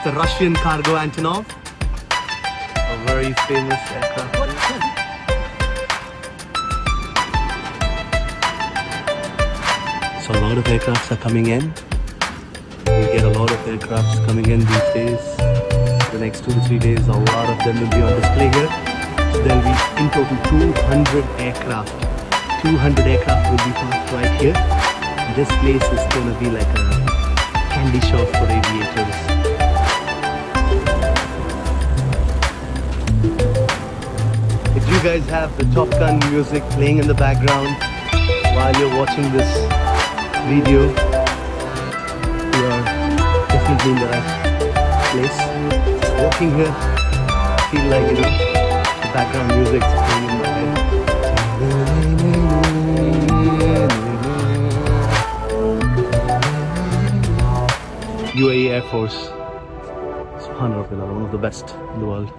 the Russian cargo Antonov, a very famous aircraft. So a lot of aircrafts are coming in. We get a lot of aircrafts coming in these days. The next 2 to 3 days, a lot of them will be on display here. So there will be in total 200 aircraft. 200 aircraft will be parked right here. And this place is going to be like a candy shop for aviators. If you guys have the Top Gun music playing in the background while you're watching this video, you are definitely in the right place. Just walking here, I feel like, you know, the background music is playing in my head. UAE Air Force, subhanAllah, one of the best in the world.